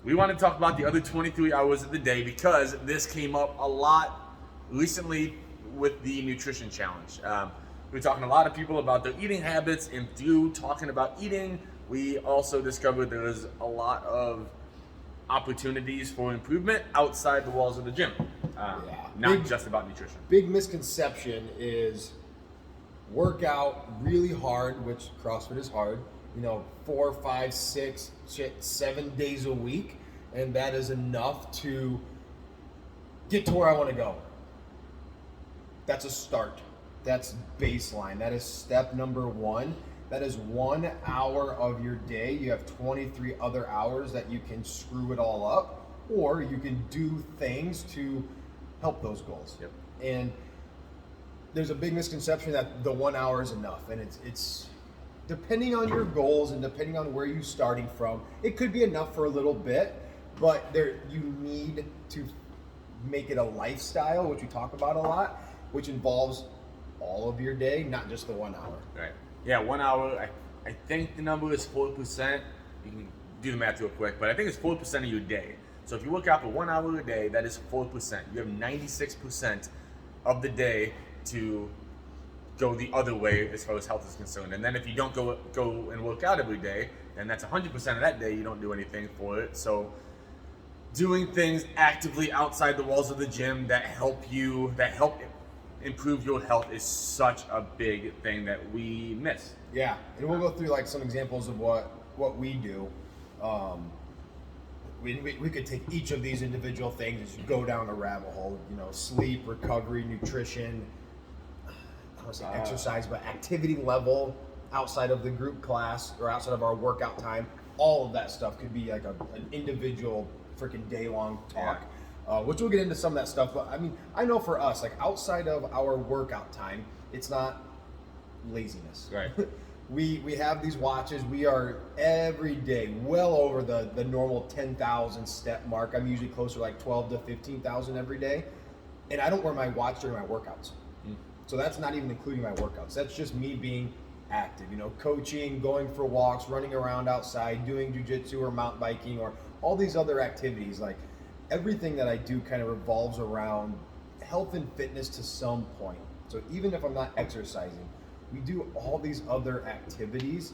we want to talk about the other 23 hours of the day because this came up a lot recently with the nutrition challenge. We're talking to a lot of people about their eating habits, and through talking about eating, we also discovered there's a lot of opportunities for improvement outside the walls of the gym. Not just about nutrition. Big misconception is work out really hard, which CrossFit is hard, 4, 5, 6, 7 days a week, and that is enough to get to where I want to go. That's a start. That's baseline. That is step number 1. That is 1 hour of your day. You have 23 other hours that you can screw it all up, or you can do things to help those goals. Yep. And there's a big misconception that the 1 hour is enough, and it's depending on your goals and depending on where you're starting from, it could be enough for a little bit, but you need to make it a lifestyle, which we talk about a lot, which involves all of your day, not just the 1 hour. Right. Yeah, 1 hour, I think the number is 4%. You can do the math real quick, but I think it's 4% of your day. So if you work out for 1 hour a day, that is 4%. You have 96% of the day to go the other way as far as health is concerned. And then if you don't go and work out every day, then that's 100% of that day you don't do anything for it. So doing things actively outside the walls of the gym that help improve your health is such a big thing that we miss. Yeah, and we'll go through like some examples of what we do. We could take each of these individual things and just go down a rabbit hole. Sleep, recovery, nutrition. I don't want to say exercise, but activity level outside of the group class or outside of our workout time. All of that stuff could be like an individual freaking day-long talk. Yeah. Which we'll get into some of that stuff, but I know for us, like outside of our workout time, it's not laziness. Right. We have these watches. We are every day well over the normal 10,000 step mark. I'm usually closer to like 12 to 15,000 every day, and I don't wear my watch during my workouts. So that's not even including my workouts. That's just me being active. Coaching, going for walks, running around outside, doing jujitsu or mountain biking or all these other activities. Like, everything that I do kind of revolves around health and fitness to some point. So even if I'm not exercising, we do all these other activities.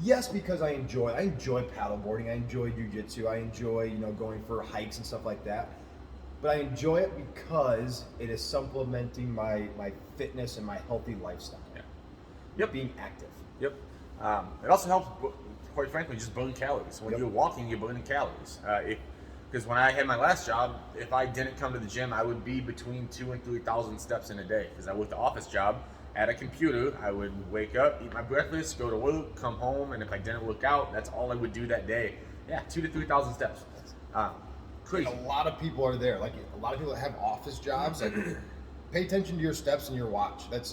Yes, because I enjoy paddleboarding, I enjoy jujitsu, I enjoy, going for hikes and stuff like that. But I enjoy it because it is supplementing my fitness and my healthy lifestyle. Yeah. Yep. Being active. Yep. It also helps, quite frankly, just burn calories. When you're walking, you're burning calories. Because when I had my last job, if I didn't come to the gym, I would be between 2,000 and 3,000 steps in a day. Because I worked the office job at a computer. I would wake up, eat my breakfast, go to work, come home, and if I didn't work out, that's all I would do that day. Yeah, 2,000 to 3,000 steps. Crazy. A lot of people are there. Like a lot of people that have office jobs, like pay attention to your steps and your watch. The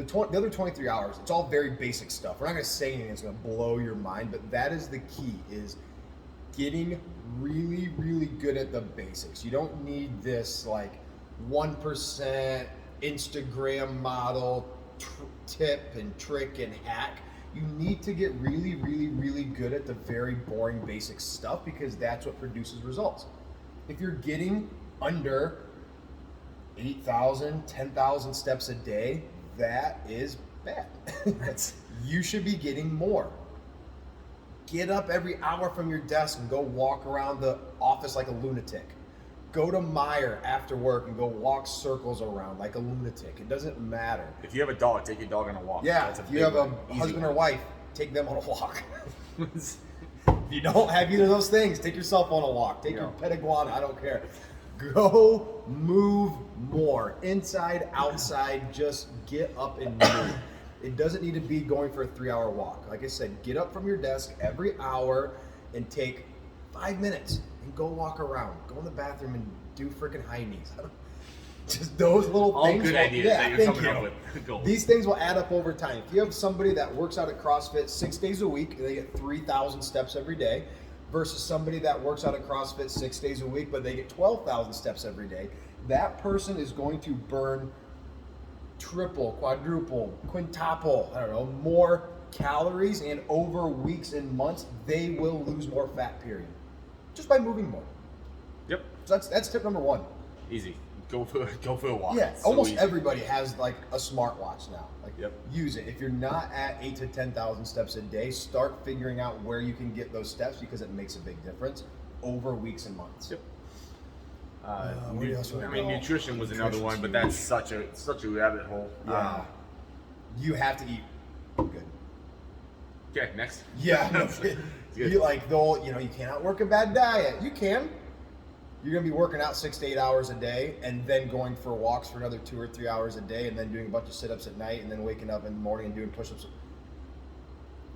other 23 hours, it's all very basic stuff. We're not going to say anything that's going to blow your mind, but that is the key, is getting really, really good at the basics. You don't need this like 1% Instagram model tip and trick and hack. You need to get really, really, really good at the very boring basic stuff, because that's what produces results. If you're getting under 8,000, 10,000 steps a day, that is bad. You should be getting more. Get up every hour from your desk and go walk around the office like a lunatic. Go to Meijer after work and go walk circles around like a lunatic. It doesn't matter. If you have a dog, take your dog on a walk. Yeah, if you have a husband or wife, take them on a walk. If you don't have either of those things, take yourself on a walk. Take your pet iguana, I don't care. Go move more. Inside, outside, just get up and move. It doesn't need to be going for a 3-hour walk. Like I said, get up from your desk every hour and take 5 minutes and go walk around. Go in the bathroom and do freaking high knees. Just those little all things. All good ideas that you're coming up with. These things will add up over time. If you have somebody that works out at CrossFit 6 days a week and they get 3,000 steps every day, versus somebody that works out at CrossFit 6 days a week but they get 12,000 steps every day, that person is going to burn triple, quadruple, quintuple, more calories, and over weeks and months, they will lose more fat, period. Just by moving more. Yep. So that's tip number one. Easy. Go for a walk. Yeah, It's so almost easy. everybody has like a smartwatch now. Like, Yep. use it. If you're not at 8 to 10,000 steps a day, start figuring out where you can get those steps because it makes a big difference over weeks and months. Yep. Where else would I I mean, go? nutrition was another Nutrition's one, but that's such a rabbit hole. Yeah. You have to eat good. Okay, next. Yeah. No, Good. you like though, you can't outwork a bad diet. You can. You're gonna be working out 6 to 8 hours a day, and then going for walks for another 2 or 3 hours a day, and then doing a bunch of sit-ups at night, and then waking up in the morning and doing push-ups.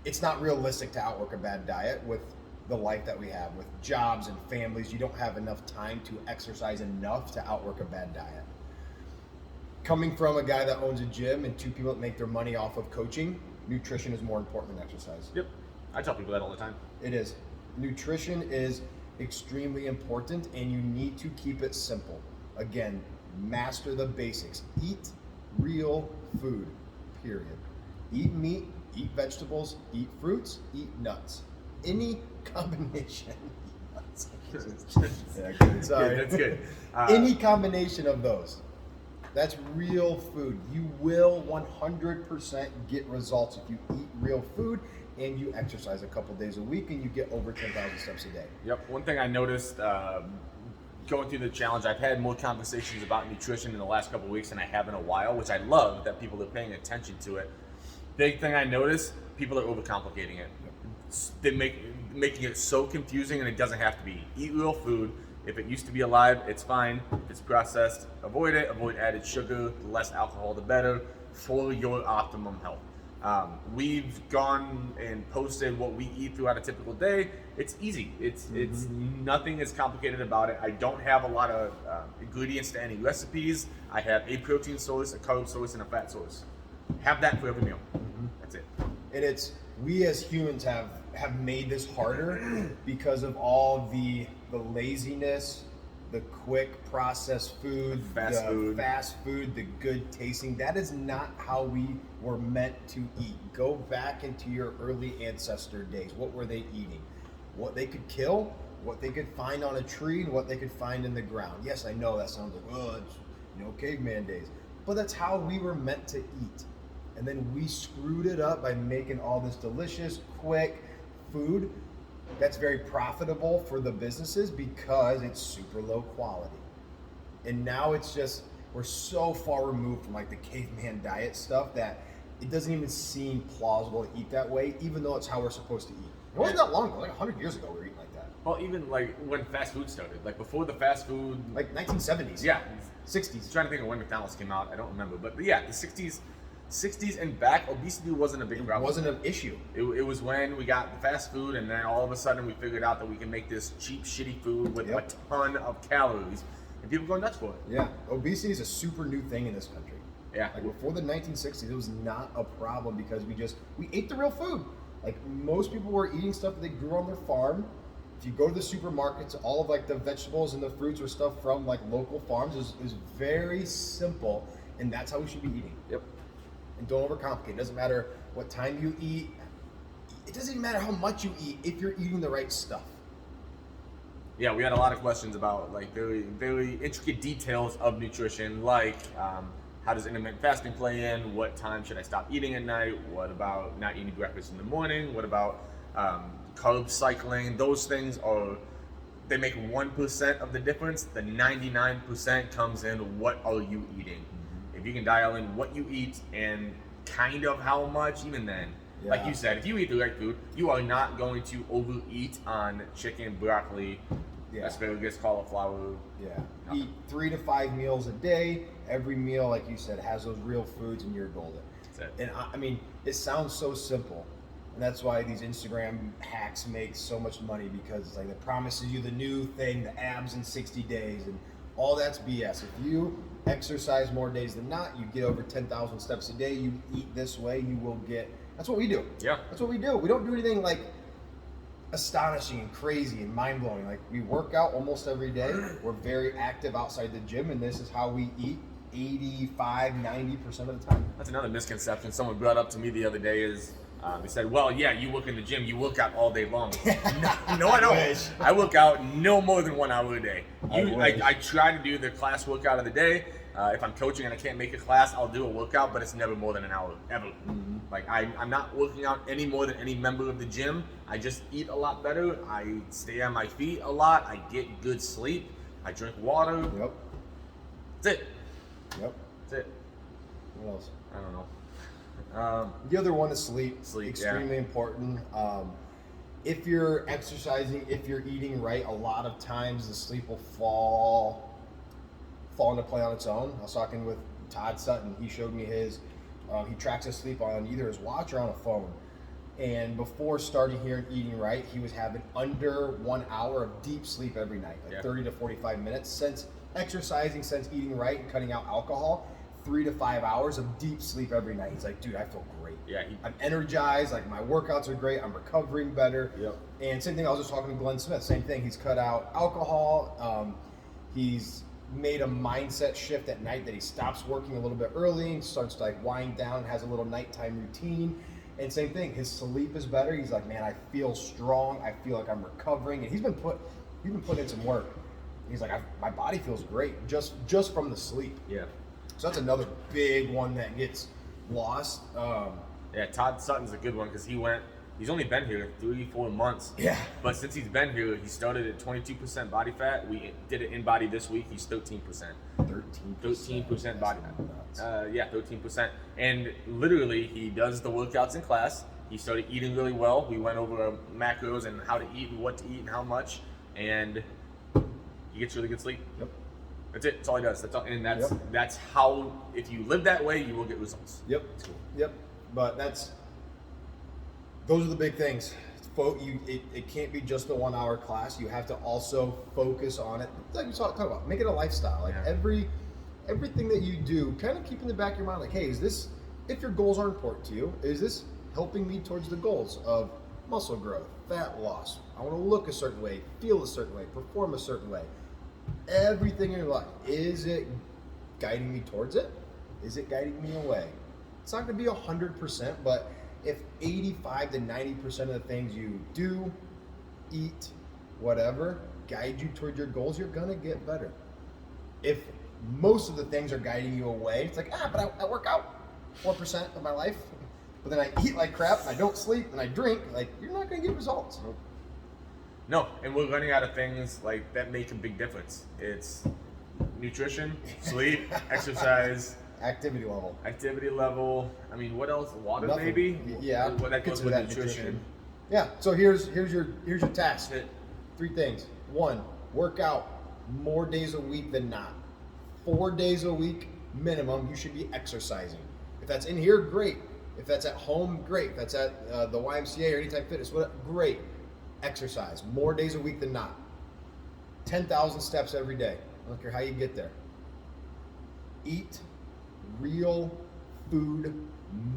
It's not realistic to outwork a bad diet with the life that we have, with jobs and families. You don't have enough time to exercise enough to outwork a bad diet. Coming from a guy that owns a gym and 2 people that make their money off of coaching, nutrition is more important than exercise. Yep. I tell people that all the time. It is. Nutrition is extremely important, and you need to keep it simple. Again, master the basics. Eat real food, period. Eat meat, eat vegetables, eat fruits, eat nuts. Any combination. Yeah, good. Sorry. Yeah, that's good. Any combination of those. That's real food. You will 100% get results if you eat real food and you exercise a couple days a week and you get over 10,000 steps a day. Yep. One thing I noticed going through the challenge, I've had more conversations about nutrition in the last couple of weeks than I have in a while, which I love that people are paying attention to it. Big thing I noticed, people are overcomplicating it. They making it so confusing, and it doesn't have to be. Eat real food. If it used to be alive, it's fine. If it's processed, avoid it. Avoid added sugar. The less alcohol, the better for your optimum health. We've gone and posted what we eat throughout a typical day. It's easy. It's nothing is complicated about it. I don't have a lot of ingredients to any recipes. I have a protein source, a carb source, and a fat source. Have that for every meal. That's it. And we as humans have made this harder because of all the laziness, the quick processed food, fast food, the good tasting. That is not how we were meant to eat. Go back into your early ancestor days. What were they eating? What they could kill, what they could find on a tree, and what they could find in the ground. Yes, I know that sounds like, oh, it's caveman days. But that's how we were meant to eat. And then we screwed it up by making all this delicious, quick food that's very profitable for the businesses because it's super low quality. And now it's just, we're so far removed from like the caveman diet stuff that it doesn't even seem plausible to eat that way, even though it's how we're supposed to eat. It wasn't that long ago, like 100 years ago we were eating like that. Well, even like when fast food started, like before the fast food, Like 1970s. yeah, 60s. I'm trying to think of when McDonald's came out. I don't remember, but yeah, the 60s and back, obesity wasn't a big It problem. wasn't an issue. It was when we got the fast food, and then all of a sudden we figured out that we can make this cheap, shitty food with a ton of calories, and people go nuts for it. Yeah, obesity is a super new thing in this country. Yeah. Like before the 1960s, it was not a problem because we ate the real food. Like most people were eating stuff that they grew on their farm. If you go to the supermarkets, all of like the vegetables and the fruits or stuff from like local farms is very simple, and that's how we should be eating. Yep. And don't overcomplicate. It doesn't matter what time you eat. It doesn't even matter how much you eat if you're eating the right stuff. Yeah, we had a lot of questions about like very, very intricate details of nutrition, like how does intermittent fasting play in? What time should I stop eating at night? What about not eating breakfast in the morning? What about carb cycling? Those things they make 1% of the difference. The 99% comes in what are you eating? If you can dial in what you eat and kind of how much, even then, like you said, if you eat the right food, you are not going to overeat on chicken, broccoli, asparagus, cauliflower. Yeah. Nothing. Eat 3 to 5 meals a day. Every meal, like you said, has those real foods, and you're golden. That's it. And I mean, it sounds so simple. And that's why these Instagram hacks make so much money, because it's like it promises you the new thing, the abs in 60 days, and all that's BS. If you exercise more days than not, you get over 10,000 steps a day, you eat this way, you will get, that's what we do. Yeah. That's what we do. We don't do anything like astonishing and crazy and mind-blowing. Like we work out almost every day. We're very active outside the gym, and this is how we eat 85-90% of the time. That's another misconception someone brought up to me the other day is They said, well, yeah, you work in the gym, you work out all day long. No, I I don't. wish. I work out no more than 1 hour a day. I wish. I try to do the class workout of the day. If I'm coaching and I can't make a class, I'll do a workout, but it's never more than an hour, ever. Mm-hmm. Like, I'm not working out any more than any member of the gym. I just eat a lot better. I stay on my feet a lot. I get good sleep. I drink water. Yep. That's it. Yep. That's it. What else? I don't know. The other one is sleep. Sleep, extremely important. If you're exercising, if you're eating right, a lot of times the sleep will fall into play on its own. I was talking with Todd Sutton. He showed me his. He tracks his sleep on either his watch or on a phone. And before starting here and eating right, he was having under 1 hour of deep sleep every night, like 30 to 45 minutes. Since exercising, since eating right and cutting out alcohol, 3 to 5 hours of deep sleep every night. He's like, dude, I feel great. Yeah, I'm energized. Like my workouts are great. I'm recovering better. Yep. And same thing. I was just talking to Glenn Smith. Same thing. He's cut out alcohol. He's made a mindset shift at night that he stops working a little bit early and starts to like wind down, has a little nighttime routine. And same thing. His sleep is better. He's like, man, I feel strong. I feel like I'm recovering. And he's been putting in some work. He's like, my body feels great just from the sleep. Yeah. So that's another big one that gets lost. Yeah, Todd Sutton's a good one because he's only been here 3-4 months. Yeah. But since he's been here, he started at 22% body fat. We did it in body this week. He's 13%. 13% body fat. 13%. And literally, he does the workouts in class. He started eating really well. We went over macros and how to eat and what to eat and how much. And he gets really good sleep. Yep. That's it. That's all he does. That's all, and Yep. that's how. If you live that way, you will get results. Yep. It's cool. Yep. But those are the big things. It can't be just a 1 hour class. You have to also focus on it. Like we talk about, make it a lifestyle. Like everything that you do, kind of keep in the back of your mind, like, hey, is this, if your goals are important to you, is this helping me towards the goals of muscle growth, fat loss? I want to look a certain way, feel a certain way, perform a certain way. Everything in your life, is it guiding me towards it? Is it guiding me away? It's not going to be 100%, but if 85 to 90% of the things you do, eat, whatever, guide you toward your goals, you're going to get better. If most of the things are guiding you away, it's like, but I work out 4% of my life, but then I eat like crap, and I don't sleep, and I drink, like, you're not going to get results. No, and we're running out of things like that make a big difference. It's nutrition, sleep, exercise, Activity level. I mean, what else? Water, Nothing. maybe. Yeah. Well, that goes Consider with that nutrition. Yeah. So here's your task. It- 3 things. 1, work out more days a week than not. 4 days a week minimum. You should be exercising. If that's in here, great. If that's at home, great. If that's at the YMCA or Anytime Fitness, great. Exercise more days a week than not. 10,000 steps every day. I don't care how you get there. Eat real food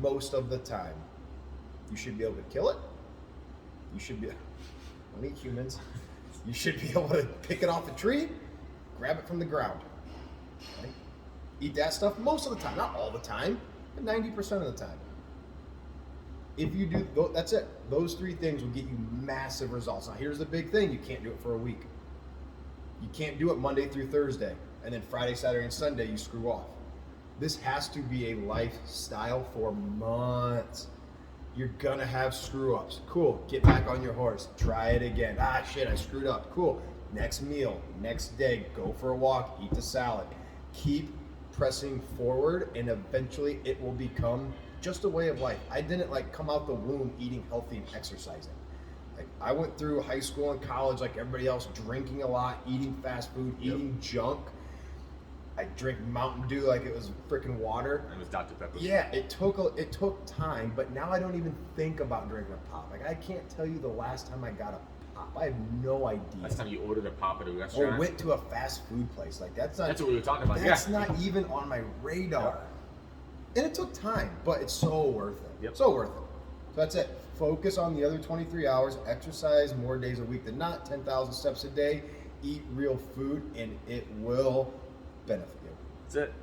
most of the time. You should be able to kill it. You should be, don't eat humans. You should be able to pick it off the tree, grab it from the ground. Okay? Eat that stuff most of the time, not all the time, but 90% of the time. If you do, that's it. Those 3 things will get you massive results. Now, here's the big thing. You can't do it for a week. You can't do it Monday through Thursday, and then Friday, Saturday, and Sunday, you screw off. This has to be a lifestyle for months. You're gonna have screw-ups. Cool, get back on your horse. Try it again. Shit, I screwed up. Cool, next meal, next day, go for a walk, eat the salad. Keep pressing forward, and eventually it will become just a way of life. I didn't come out the womb eating healthy and exercising. I went through high school and college like everybody else, drinking a lot, eating fast food, eating junk. I drink Mountain Dew like it was freaking water. It was Dr. Pepper. Yeah, it took time, but now I don't even think about drinking a pop. I can't tell you the last time I got a pop. I have no idea. Last time you ordered a pop at a Or restaurant. went to a fast food place. That's what we were talking about. That's not even on my radar. And it took time, but it's so worth it. Yep. So worth it. So that's it. Focus on the other 23 hours. Exercise more days a week than not. 10,000 steps a day. Eat real food, and it will benefit you. That's it.